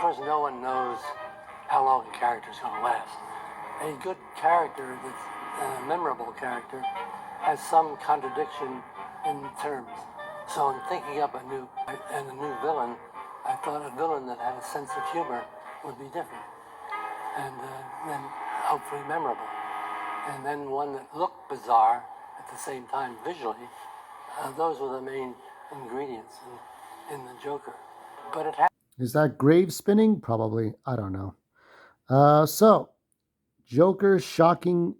course, no one knows how long a character's going to last. A good character, that's a memorable character, has some contradiction in terms. So in thinking up a new villain, I thought a villain that had a sense of humor would be different, and then hopefully memorable. And then one that looked bizarre at the same time visually. Those were the main ingredients in the Joker. But it Is that grave spinning? Probably. I don't know. So, Joker shocking.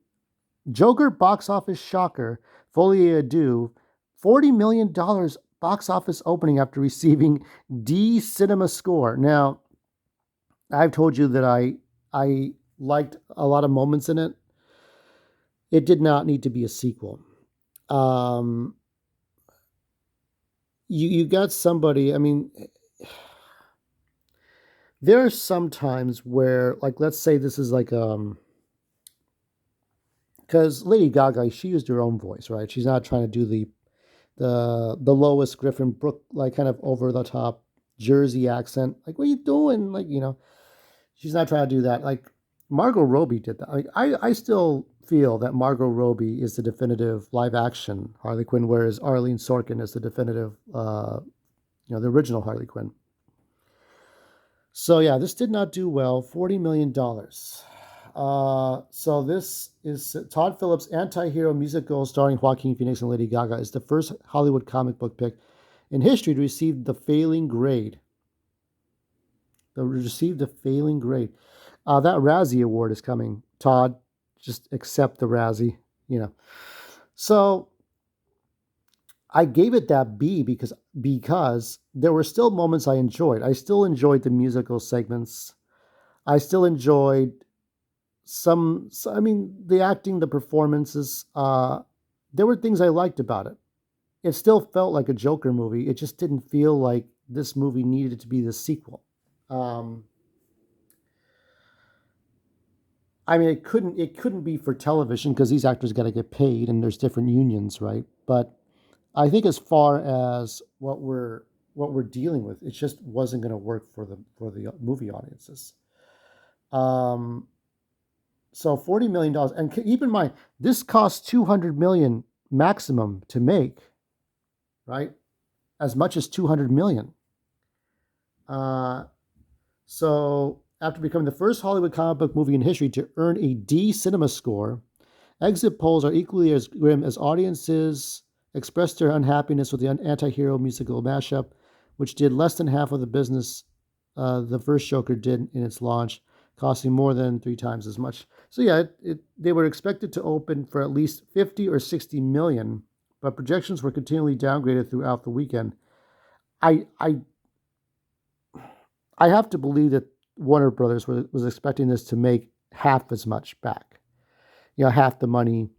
Joker box office shocker. Folie Deux. $40 million box office opening after receiving D cinema score. Now, I've told you that I liked a lot of moments in it. It did not need to be a sequel. Um, you got somebody. I mean, there are some times where, like, let's say this is like because Lady Gaga, she used her own voice, right? She's not trying to do the Lois Griffin Brooke, like, kind of over the top Jersey accent. Like, what are you doing? Like, she's not trying to do that. Like, Margot Robbie did that. Like, I still feel that Margot Robbie is the definitive live action Harley Quinn, whereas Arlene Sorkin is the definitive, the original Harley Quinn. So yeah, this did not do well. $40 million. So this is Todd Phillips' anti-hero musical starring Joaquin Phoenix and Lady Gaga is the first Hollywood comic book pick in history to receive the failing grade. Received a failing grade. That Razzie Award is coming. Todd, just accept the Razzie. So I gave it that B because there were still moments I enjoyed. I still enjoyed the musical segments. I still enjoyed the acting, the performances. There were things I liked about it. It still felt like a Joker movie. It just didn't feel like this movie needed to be the sequel. It couldn't be for television because these actors got to get paid and there's different unions, right? But I think as far as what we're dealing with, it just wasn't going to work for the movie audiences. So $40 million, and keep in mind this costs $200 million maximum to make, right? As much as $200 million. So after becoming the first Hollywood comic book movie in history to earn a D cinema score, exit polls are equally as grim as audiences expressed their unhappiness with the anti-hero musical mashup, which did less than half of the business the first Joker did in its launch, costing more than 3 times as much. So yeah, they were expected to open for at least 50 or 60 million, but projections were continually downgraded throughout the weekend. I have to believe that Warner Brothers was expecting this to make half as much back. Half the money,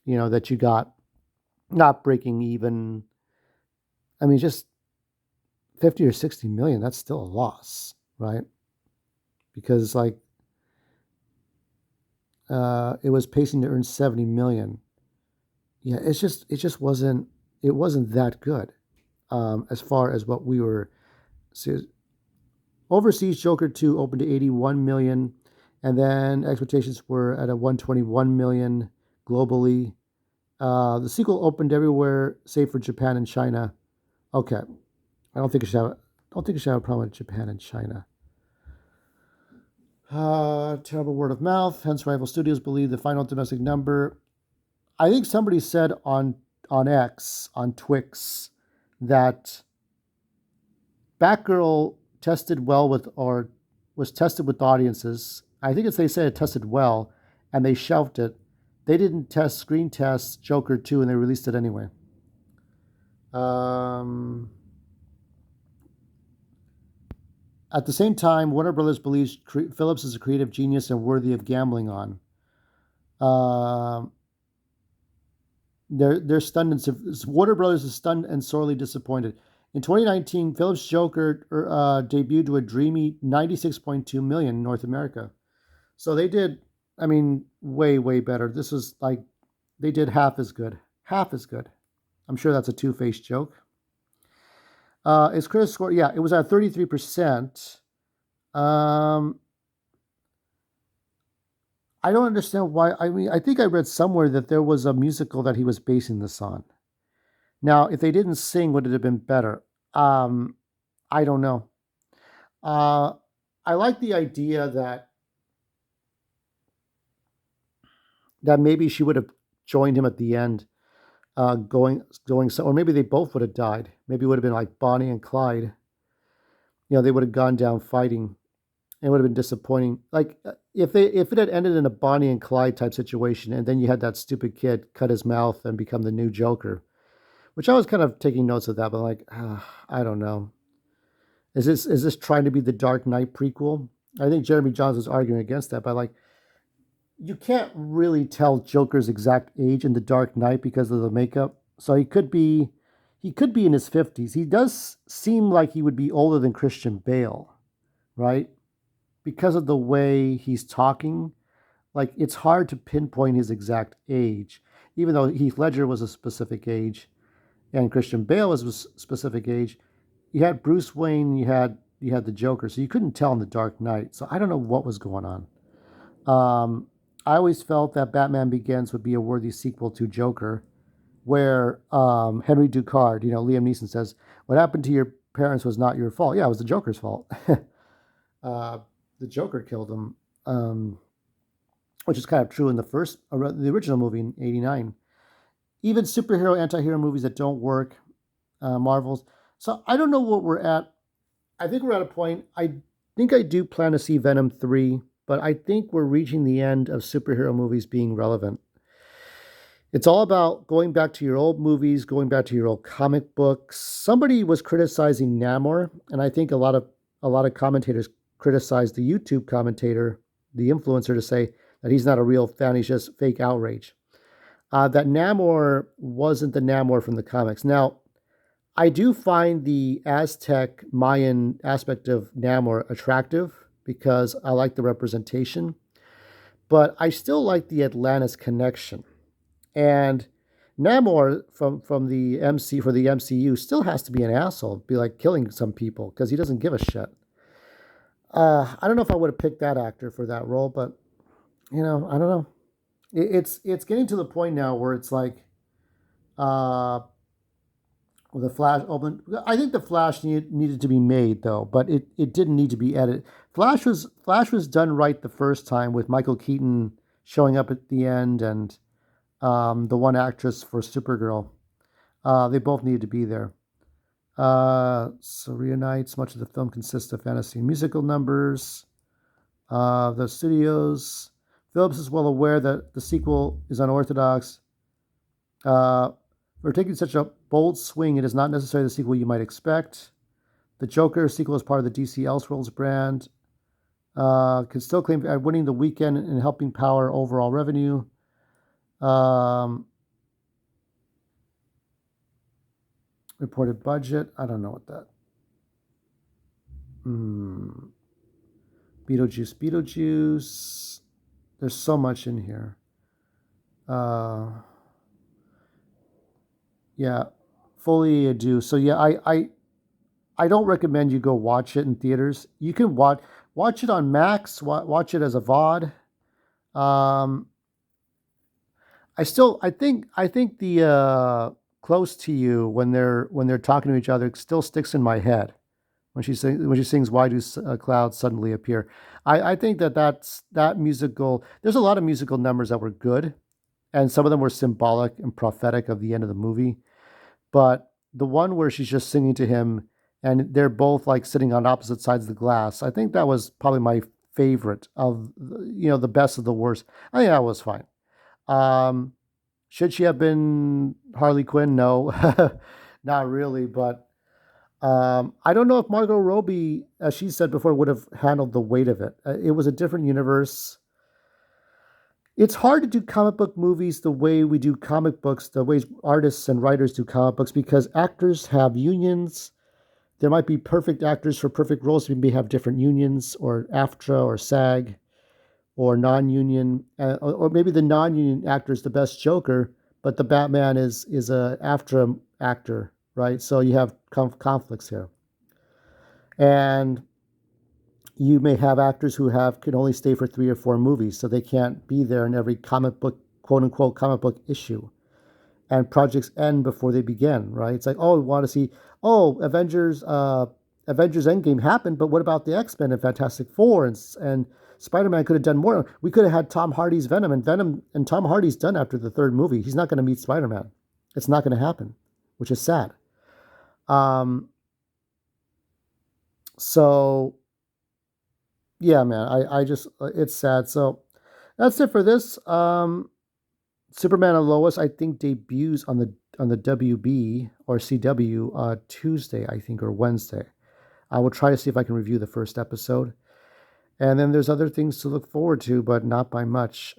that you got, not breaking even. Just 50 or 60 million, that's still a loss, right? Because it was pacing to earn 70 million. Yeah, it just wasn't that good as far as what we were. Overseas, Joker 2 opened to 81 million, and then expectations were at a 121 million globally. The sequel opened everywhere save for Japan and China. Okay, I don't think it should have a problem with Japan and China. Terrible word of mouth. Hence, rival studios believe the final domestic number. I think somebody said on X, on Twix, that Batgirl tested well was tested with audiences. I think they said it tested well, and they shelved it. They didn't screen test Joker 2, and they released it anyway. At the same time, Warner Brothers believes Phillips is a creative genius and worthy of gambling on. They're stunned. Warner Brothers is stunned and sorely disappointed. In 2019, Phillips' Joker debuted to a dreamy 96.2 million in North America. So they did, way, way better. This was they did half as good. Half as good. I'm sure that's a two-faced joke. Its critic score, it was at 33%. Um, I don't understand why. I mean, I think I read somewhere that there was a musical that he was basing this on. Now, if they didn't sing, would it have been better? Um, I don't know. Uh, I like the idea that maybe she would have joined him at the end, going so, or maybe they both would have died. Maybe it would have been like Bonnie and Clyde. They would have gone down fighting. It would have been disappointing. Like if it had ended in a Bonnie and Clyde type situation, and then you had that stupid kid cut his mouth and become the new Joker, which I was kind of taking notes of that, but like, I don't know. Is this trying to be the Dark Knight prequel? I think Jeremy Jahns was arguing against that, but like, you can't really tell Joker's exact age in the Dark Knight because of the makeup. So he could be in his 50s. He does seem like he would be older than Christian Bale, right? Because of the way he's talking, like it's hard to pinpoint his exact age, even though Heath Ledger was a specific age and Christian Bale was a specific age. You had Bruce Wayne, you had the Joker, so you couldn't tell in the Dark Knight. So I don't know what was going on. Um, I always felt that Batman Begins would be a worthy sequel to Joker, where Henry Ducard, Liam Neeson says, "What happened to your parents was not your fault." Yeah, it was the Joker's fault. uh, the Joker killed him, which is kind of true in the original movie in '89. Even superhero, anti-hero movies that don't work, Marvels. So I don't know what we're at. I think we're at a point. I think I do plan to see Venom 3, but I think we're reaching the end of superhero movies being relevant. It's all about going back to your old movies, going back to your old comic books. Somebody was criticizing Namor, and I think a lot of commentators criticized the YouTube commentator, the influencer, to say that he's not a real fan; he's just fake outrage. That Namor wasn't the Namor from the comics. Now, I do find the Aztec Mayan aspect of Namor attractive because I like the representation, but I still like the Atlantis connection. And Namor from the MCU still has to be an asshole, be like killing some people because he doesn't give a shit. I don't know if I would have picked that actor for that role, but I don't know. It's getting to the point now where it's like, uh, the Flash open. I think the Flash needed to be made though, but it didn't need to be edited. Flash was done right the first time with Michael Keaton showing up at the end and the one actress for Supergirl. They both needed to be there. So reunites. Much of the film consists of fantasy and musical numbers. The studios. Phillips is well aware that the sequel is unorthodox. Uh, for taking such a bold swing, it is not necessarily the sequel you might expect. The Joker sequel is part of the DC Elseworlds brand. Can still claim winning the weekend and helping power overall revenue. Um, Reported budget. I don't know what that. Hmm. Beetlejuice. There's so much in here. Uh, yeah. Folie do. So yeah, I don't recommend you go watch it in theaters. You can watch it on Max. Watch it as a VOD. Um, I think the close to you when they're talking to each other still sticks in my head when she sings "Why Do Clouds Suddenly Appear." I think that musical. There's a lot of musical numbers that were good, and some of them were symbolic and prophetic of the end of the movie. But the one where she's just singing to him and they're both like sitting on opposite sides of the glass, I think that was probably my favorite of the best of the worst. I think that was fine. Um, should she have been Harley Quinn? No, not really. But I don't know if Margot Robbie, as she said before, would have handled the weight of it. It was a different universe. It's hard to do comic book movies the way we do comic books, the way artists and writers do comic books, because actors have unions. There might be perfect actors for perfect roles. We may have different unions, or AFTRA, or SAG, or non-union, or maybe the non-union actor is the best Joker, but the Batman is a AFTRA actor, right? So you have conflicts here, and you may have actors who can only stay for 3 or 4 movies, so they can't be there in every comic book, quote unquote, comic book issue. And projects end before they begin, right? It's like, oh, we want to see, Avengers Endgame happened, but what about the X-Men and Fantastic Four and Spider-Man could have done more. We could have had Tom Hardy's Venom, and Tom Hardy's done after the third movie. He's not going to meet Spider-Man. It's not going to happen, which is sad. So yeah, man, I just it's sad. So that's it for this. Superman and Lois, I think, debuts on the WB or CW Tuesday, I think, or Wednesday. I will try to see if I can review the first episode. And then there's other things to look forward to, but not by much.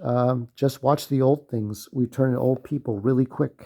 Just watch the old things. We turn into old people really quick.